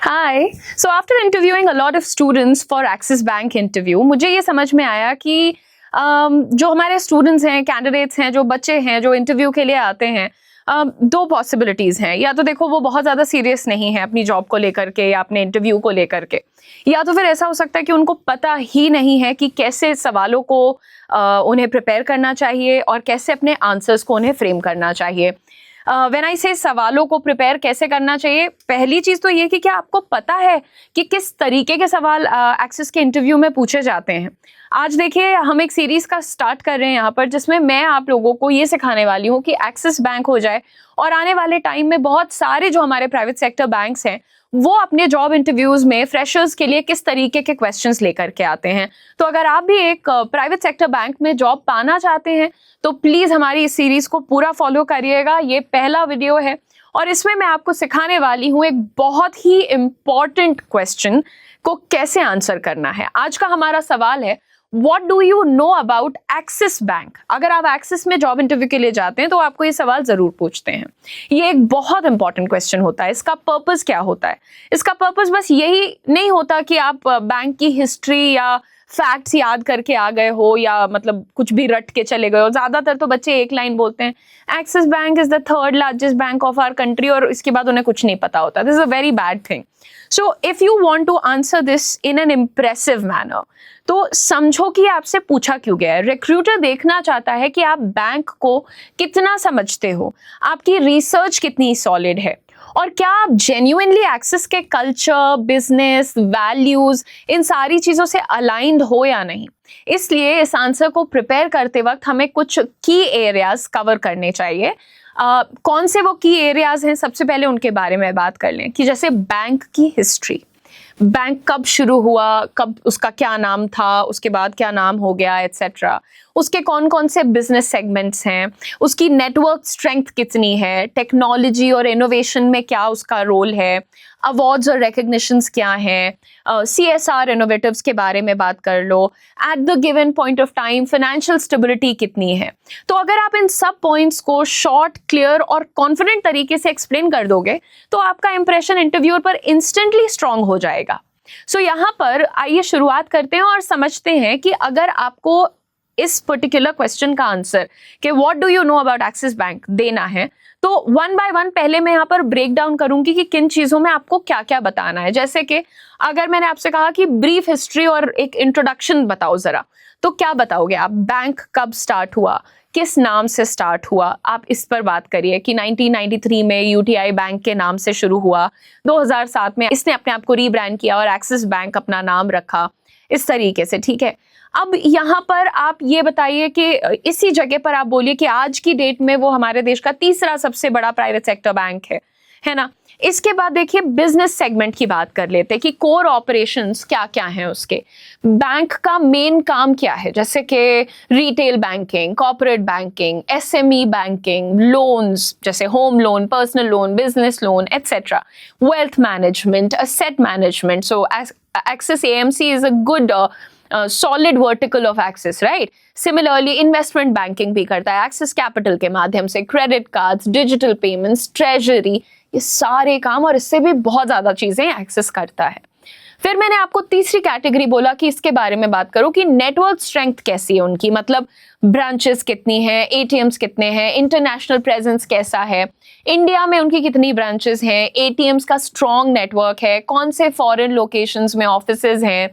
Hi. So after interviewing a lot of students for axis bank interview, मुझे ये समझ में आया कि जो हमारे स्टूडेंट्स हैं, कैंडिडेट्स हैं, जो बच्चे हैं जो इंटरव्यू के लिए आते हैं, दो पॉसिबिलिटीज़ हैं। या तो देखो वो बहुत ज़्यादा सीरियस नहीं है अपनी जॉब को लेकर के या अपने इंटरव्यू को लेकर के, या तो फिर ऐसा हो सकता है कि उनको पता ही नहीं है कि कैसे सवालों को उन्हें प्रिपेयर करना चाहिए और कैसे अपने आंसर्स को उन्हें फ्रेम करना चाहिए। व्हेन आई से सवालों को प्रिपेयर कैसे करना चाहिए, पहली चीज तो ये कि क्या आपको पता है कि किस तरीके के सवाल एक्सिस के इंटरव्यू में पूछे जाते हैं। आज देखिए हम एक सीरीज का स्टार्ट कर रहे हैं यहाँ पर, जिसमें मैं आप लोगों को ये सिखाने वाली हूँ कि एक्सिस बैंक हो जाए और आने वाले टाइम में बहुत सारे जो हमारे प्राइवेट सेक्टर बैंक्स हैं वो अपने जॉब इंटरव्यूज में फ्रेशर्स के लिए किस तरीके के क्वेश्चंस लेकर के आते हैं। तो अगर आप भी एक प्राइवेट सेक्टर बैंक में जॉब पाना चाहते हैं तो प्लीज हमारी इस सीरीज को पूरा फॉलो करिएगा। ये पहला वीडियो है और इसमें मैं आपको सिखाने वाली हूँ एक बहुत ही इंपॉर्टेंट क्वेश्चन को कैसे आंसर करना है। आज का हमारा सवाल है, What do you know about axis bank? अगर आप एक्सिस में जॉब इंटरव्यू के लिए जाते हैं तो आपको ये सवाल जरूर पूछते हैं। ये एक बहुत इंपॉर्टेंट क्वेश्चन होता है। इसका पर्पस क्या होता है? इसका पर्पस बस यही नहीं होता कि आप बैंक की हिस्ट्री या फैक्ट्स याद करके आ गए हो या मतलब कुछ भी रट के चले गए हो। ज्यादातर तो बच्चे एक लाइन बोलते हैं, Axis bank is the third largest bank of our country, और इसके बाद उन्हें कुछ नहीं पता होता। This is a very bad thing. So if you want to answer this in an impressive manner, तो समझो कि आपसे पूछा क्यों गया है। रिक्रूटर देखना चाहता है कि आप बैंक को कितना समझते हो, आपकी रिसर्च कितनी सॉलिड है, और क्या आप जेन्युइनली एक्सिस के कल्चर, बिजनेस, वैल्यूज, इन सारी चीजों से अलाइंड हो या नहीं। इसलिए इस आंसर को प्रिपेयर करते वक्त हमें कुछ की एरियाज कवर करने चाहिए। कौन से वो की एरियाज हैं, सबसे पहले उनके बारे में बात कर लें कि जैसे बैंक की हिस्ट्री, बैंक कब शुरू हुआ, कब उसका क्या नाम था, उसके बाद क्या नाम हो गया, एटसेट्रा। उसके कौन कौन से बिजनेस सेगमेंट्स हैं, उसकी नेटवर्क स्ट्रेंथ कितनी है, टेक्नोलॉजी और इनोवेशन में क्या उसका रोल है, अवार्ड्स और रिकग्निशंस क्या हैं, CSR इनोवेटिव्स के बारे में बात कर लो, at the given point of time financial stability कितनी है। तो अगर आप इन सब पॉइंट्स को शॉर्ट, क्लियर और कॉन्फिडेंट तरीके से एक्सप्लेन कर दोगे तो आपका इंप्रेशन इंटरव्यूअर पर इंस्टेंटली स्ट्रांग हो जाएगा। सो यहाँ पर आइए शुरुआत करते हैं और समझते हैं कि अगर आपको इस पर्टिकुलर क्वेश्चन का आंसर कि what do you know about Axis bank देना है, तो वन बाय वन पहले मैं यहाँ पर ब्रेक डाउन करूंगी कि किन चीजों में आपको क्या क्या बताना है। जैसे कि अगर मैंने आपसे कहा कि ब्रीफ हिस्ट्री और एक इंट्रोडक्शन बताओ जरा, तो क्या बताओगे आप? बैंक कब स्टार्ट हुआ, किस नाम से स्टार्ट हुआ, आप इस पर बात करिए कि 1993 में यूटीआई बैंक के नाम से शुरू हुआ, 2007 में इसने अपने आप को रीब्रांड किया और एक्सिस बैंक अपना नाम रखा, इस तरीके से। ठीक है, अब यहाँ पर आप ये बताइए कि इसी जगह पर आप बोलिए कि आज की डेट में वो हमारे देश का तीसरा सबसे बड़ा प्राइवेट सेक्टर बैंक है ना। इसके बाद देखिए बिजनेस सेगमेंट की बात कर लेते हैं कि कोर ऑपरेशंस क्या क्या हैं उसके, बैंक का मेन काम क्या है, जैसे कि retail banking, corporate banking, SME banking, loans जैसे home loan, personal loan, business loan, etcetera, wealth management, asset management. So Axis AMC is a good solid vertical of Axis, right? Similarly, investment banking भी करता है Axis Capital के माध्यम से, credit cards, digital payments, treasury, ये सारे काम और इससे भी बहुत ज्यादा चीजें Axis करता है। फिर मैंने आपको तीसरी कैटेगरी बोला कि इसके बारे में बात करूं कि नेटवर्क स्ट्रेंथ कैसी है उनकी, मतलब ब्रांचेस कितनी हैं, ATMs कितने हैं, इंटरनेशनल प्रेजेंस कैसा है, इंडिया में उनकी कितनी ब्रांचेस हैं, ATMs का स्ट्रॉन्ग नेटवर्क है, कौन से फॉरेन लोकेशंस में ऑफिसेज हैं,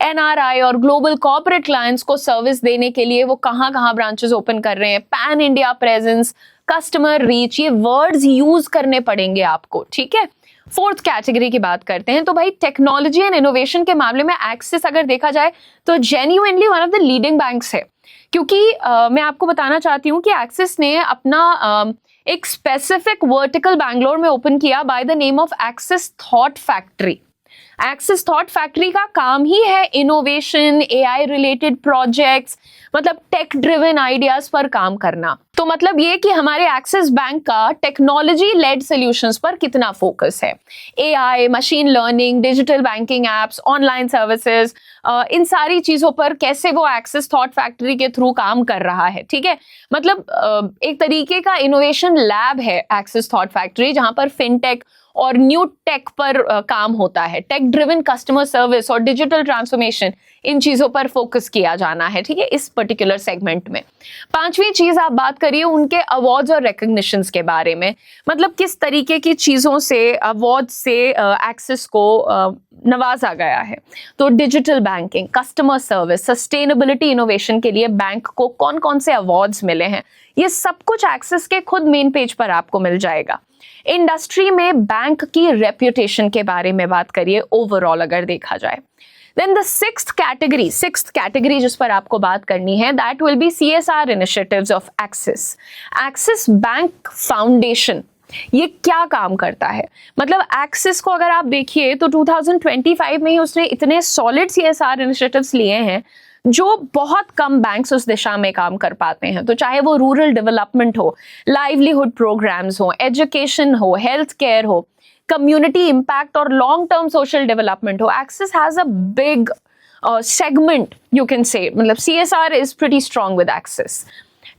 NRI और ग्लोबल कॉर्पोरेट क्लाइंट्स को सर्विस देने के लिए वो कहाँ कहाँ ब्रांचेस ओपन कर रहे हैं, pan India presence, customer reach, ये वर्ड्स यूज करने पड़ेंगे आपको। ठीक है, फोर्थ कैटेगरी की बात करते हैं तो भाई टेक्नोलॉजी एंड इनोवेशन के मामले में एक्सिस अगर देखा जाए तो genuinely one of the leading banks है, क्योंकि मैं आपको बताना चाहती हूँ कि एक्सिस ने अपना एक स्पेसिफिक वर्टिकल बैंगलोर में ओपन किया by the name of Axis thought factory. Axis thought factory का काम ही है इनोवेशन, AI रिलेटेड प्रोजेक्ट्स, मतलब टेक ड्रिवन आइडियाज पर काम करना। तो मतलब ये कि हमारे एक्सिस बैंक का टेक्नोलॉजी लेड सॉल्यूशंस पर कितना फोकस है, AI, machine learning, digital banking apps, online services, इन सारी चीजों पर कैसे वो एक्सिस थॉट फैक्ट्री के थ्रू काम कर रहा है। ठीक है, मतलब एक तरीके का इनोवेशन लैब है एक्सिस थॉट फैक्ट्री, जहां पर फिनटेक और न्यू टेक पर काम होता है, टेक ड्रिवन कस्टमर सर्विस और डिजिटल ट्रांसफॉर्मेशन, इन चीजों पर फोकस किया जाना है, ठीक है, इस पर्टिकुलर सेगमेंट में। पांचवी चीज आप बात करिए उनके अवार्ड्स और रिकॉग्निशंस के बारे में, मतलब किस तरीके की चीजों से, अवार्ड से एक्सिस को नवाजा गया है। तो digital banking, customer service, sustainability, innovation के लिए बैंक को कौन कौन से अवार्ड्स मिले हैं, ये सब कुछ एक्सिस के खुद मेन पेज पर आपको मिल जाएगा। इंडस्ट्री में बैंक की रेप्यूटेशन के बारे में बात करिए ओवरऑल अगर देखा जाए। Then the sixth category जिस पर आपको बात करनी है, that will be CSR initiatives of Axis. Axis Bank Foundation, ये क्या काम करता है? मतलब एक्सिस को अगर आप देखिए तो 2025 में ही उसने इतने सॉलिड CSR इनिशिएटिव्स लिए हैं जो बहुत कम बैंक्स उस दिशा में काम कर पाते हैं। तो चाहे वो रूरल डेवलपमेंट हो, लाइवलीहुड प्रोग्राम्स हो, एजुकेशन हो, हेल्थ केयर हो, कम्युनिटी इम्पैक्ट और लॉन्ग टर्म सोशल डेवलपमेंट हो, axis has a big segment, you can say, मतलब CSR is pretty strong with Axis.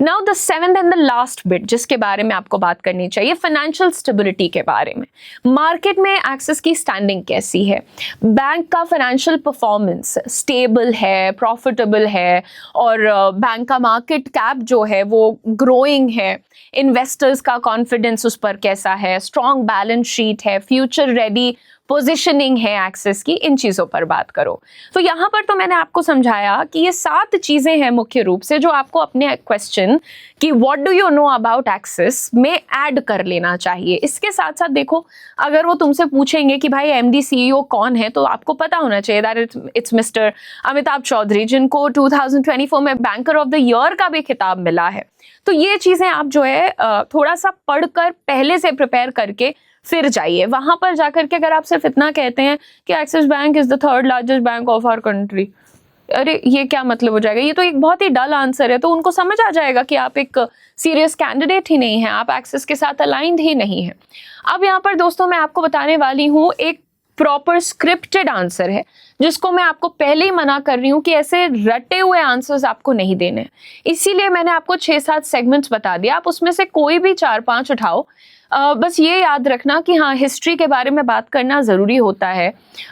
Now the seventh and the last bit जिसके बारे में आपको बात करनी चाहिए, फाइनेंशियल स्टेबिलिटी के बारे में। मार्केट में एक्सिस की स्टैंडिंग कैसी है, बैंक का फाइनेंशियल परफॉर्मेंस स्टेबल है, प्रॉफिटेबल है, और बैंक का मार्केट कैप जो है वो ग्रोइंग है, इन्वेस्टर्स का कॉन्फिडेंस उस पर कैसा है, स्ट्रॉन्ग बैलेंस शीट है, फ्यूचर रेडी पोजीशनिंग है एक्सिस की, इन चीजों पर बात करो। तो यहाँ पर तो मैंने आपको समझाया कि ये 7 चीजें हैं मुख्य रूप से जो आपको अपने क्वेश्चन कि what do you know about axis में ऐड कर लेना चाहिए। इसके साथ साथ देखो, अगर वो तुमसे पूछेंगे कि भाई MD CEO कौन है, तो आपको पता होना चाहिए that it's mister Amitabh Chaudhary, जिनको 2024 में बैंकर ऑफ द ईयर का भी खिताब मिला है। तो ये चीजें आप जो है थोड़ा सा पढ़कर पहले से प्रिपेयर करके फिर जाइए। वहां पर जाकर के अगर आप सिर्फ इतना कहते हैं कि Axis bank is the 3rd largest bank of our country, अरे ये क्या मतलब हो जाएगा, ये तो एक बहुत ही डल आंसर है। तो उनको समझ आ जाएगा कि आप एक सीरियस कैंडिडेट ही नहीं है, आप एक्सिस के साथ अलाइंड ही नहीं है। अब यहाँ पर दोस्तों मैं आपको बताने वाली हूँ एक प्रॉपर स्क्रिप्टेड आंसर है, जिसको मैं आपको पहले ही मना कर रही हूँ कि ऐसे रटे हुए आंसर्स आपको नहीं देने। इसीलिए मैंने आपको 6-7 सेगमेंट्स बता दिया, आप उसमें से कोई भी 4-5 उठाओ। बस ये याद रखना कि हाँ, हिस्ट्री के बारे में बात करना ज़रूरी होता है,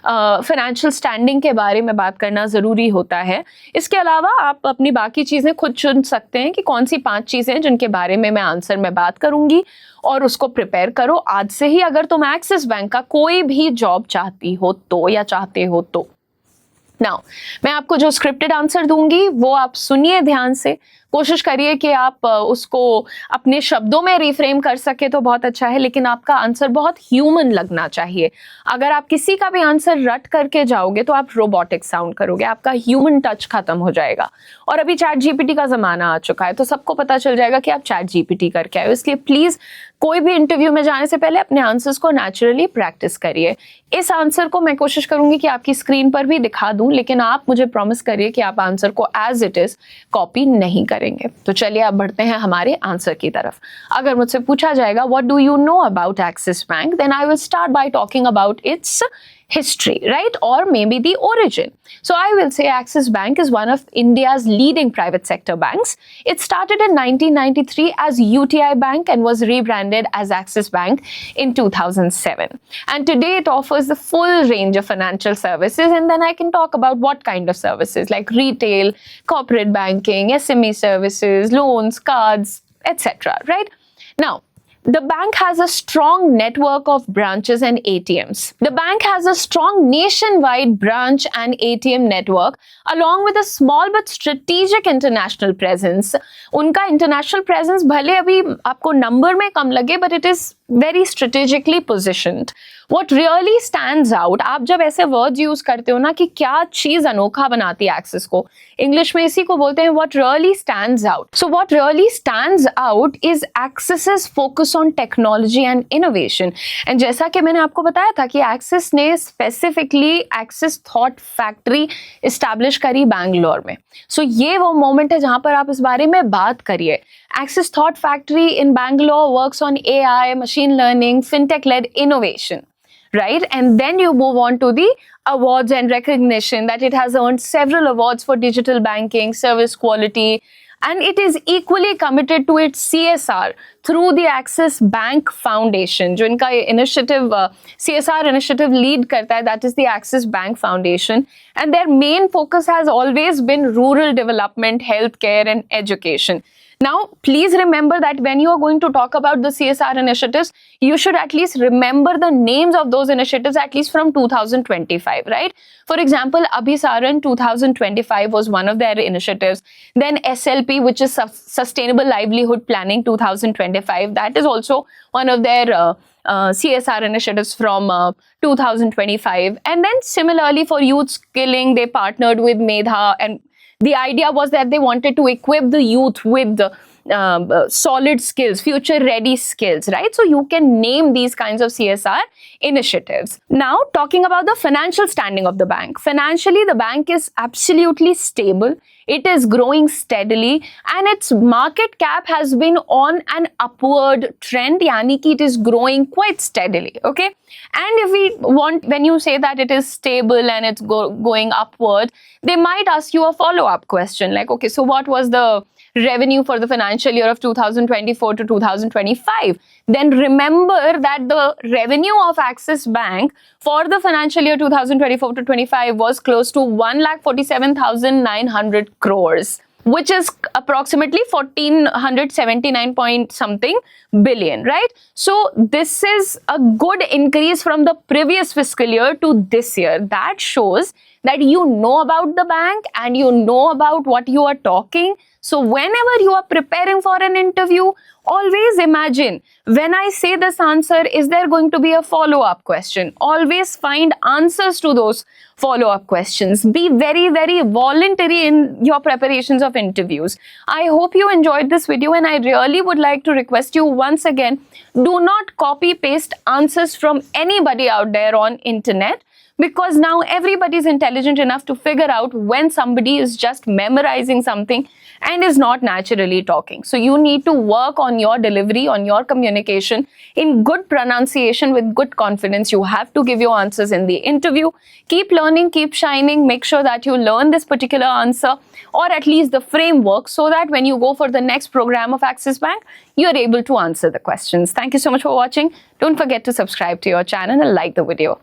फाइनेंशियल स्टैंडिंग के बारे में बात करना ज़रूरी होता है। इसके अलावा आप अपनी बाकी चीज़ें खुद चुन सकते हैं कि कौन सी 5 चीज़ें जिनके बारे में मैं आंसर में बात करूँगी, और उसको प्रिपेयर करो आज से ही, अगर तुम एक्सिस बैंक का कोई भी जॉब चाहती हो तो, या चाहते हो तो। नाउ मैं आपको जो स्क्रिप्टेड आंसर दूंगी वो आप सुनिए ध्यान से, कोशिश करिए कि आप उसको अपने शब्दों में रिफ्रेम कर सके तो बहुत अच्छा है, लेकिन आपका आंसर बहुत ह्यूमन लगना चाहिए। अगर आप किसी का भी आंसर रट करके जाओगे तो आप रोबोटिक साउंड करोगे, आपका ह्यूमन टच खत्म हो जाएगा। और अभी चैट जीपीटी का जमाना आ चुका है, तो सबको पता चल जाएगा कि आप चैट जीपीटी करके आए हो। इसलिए प्लीज कोई भी इंटरव्यू में जाने से पहले अपने आंसर्स को नेचुरली प्रैक्टिस करिए। इस आंसर को मैं कोशिश करूंगी कि आपकी स्क्रीन पर भी दिखा दूं, लेकिन आप मुझे प्रॉमिस करिए कि आप आंसर को एज इट इज कॉपी नहीं करेंगे। तो चलिए अब बढ़ते हैं हमारे आंसर की तरफ। अगर मुझसे पूछा जाएगा what do you know about Axis bank, then I will start by talking about its history, right? Or maybe the origin. So I will say Axis Bank is one of India's leading private sector banks. It started in 1993 as UTI Bank and was rebranded as Axis Bank in 2007. And today it offers the full range of financial services, and then I can talk about what kind of services like retail, corporate banking, SME services, loans, cards, etc. Right? Now, the bank has a strong network of branches and ATMs. The bank has a strong nationwide branch and ATM network along with a small but strategic international presence. उनका international presence भले अभी आपको number में कम लगे, but it is very strategically positioned. What really stands out, आप जब ऐसे words use करते हो ना कि क्या चीज अनोखा बनाती है एक्सिस को, इंग्लिश में इसी को बोलते हैं what really stands out. So what really stands out is Axis's focus on technology and innovation. And जैसा कि मैंने आपको बताया था कि एक्सिस ने specifically Axis Thought Factory establish करी बैंगलोर में। So ये वो मोमेंट है जहां पर आप इस बारे में बात करिए। Axis Thought Factory in Bangalore works on AI, machine learning, fintech-led innovation, right? And then you move on to the awards and recognition that it has earned several awards for digital banking, service quality, and it is equally committed to its CSR through the Axis Bank Foundation. जो इनका initiative CSR initiative lead करता है, that is the Axis Bank Foundation, and their main focus has always been rural development, healthcare and education. Now, please remember that when you are going to talk about the CSR initiatives, you should at least remember the names of those initiatives at least from 2025, right? For example, Abhisaran 2025 was one of their initiatives. Then SLP, which is Sustainable Livelihood Planning 2025, that is also one of their CSR initiatives from 2025. And then similarly for youth skilling, they partnered with Medha, and the idea was that they wanted to equip the youth with solid skills, future ready skills, right? So you can name these kinds of CSR initiatives. Now, talking about the financial standing of the bank. Financially, the bank is absolutely stable. It is growing steadily and its market cap has been on an upward trend, yani ki it is growing quite steadily, okay? And if we want, when you say that it is stable and it's going upward, they might ask you a follow-up question like, okay, so what was the revenue for the financial year of 2024 to 2025? Then remember that the revenue of Axis Bank for the financial year 2024 to 25 was close to 1,47,900 crores, which is approximately 1,479 point something billion, right? So this is a good increase from the previous fiscal year to this year. That shows that you know about the bank and you know about what you are talking. So whenever you are preparing for an interview, always imagine, when I say this answer, is there going to be a follow-up question? Always find answers to those follow-up questions. Be very, very voluntary in your preparations of interviews. I hope you enjoyed this video, and I really would like to request you once again, do not copy paste answers from anybody out there on internet, because now everybody is intelligent enough to figure out when somebody is just memorizing something and is not naturally talking. So you need to work on your delivery, on your communication in good pronunciation with good confidence. You have to give your answers in the interview. Keep learning, keep shining. Make sure that you learn this particular answer or at least the framework so that when you go for the next program of Axis Bank, you are able to answer the questions. Thank you so much for watching. Don't forget to subscribe to your channel and like the video.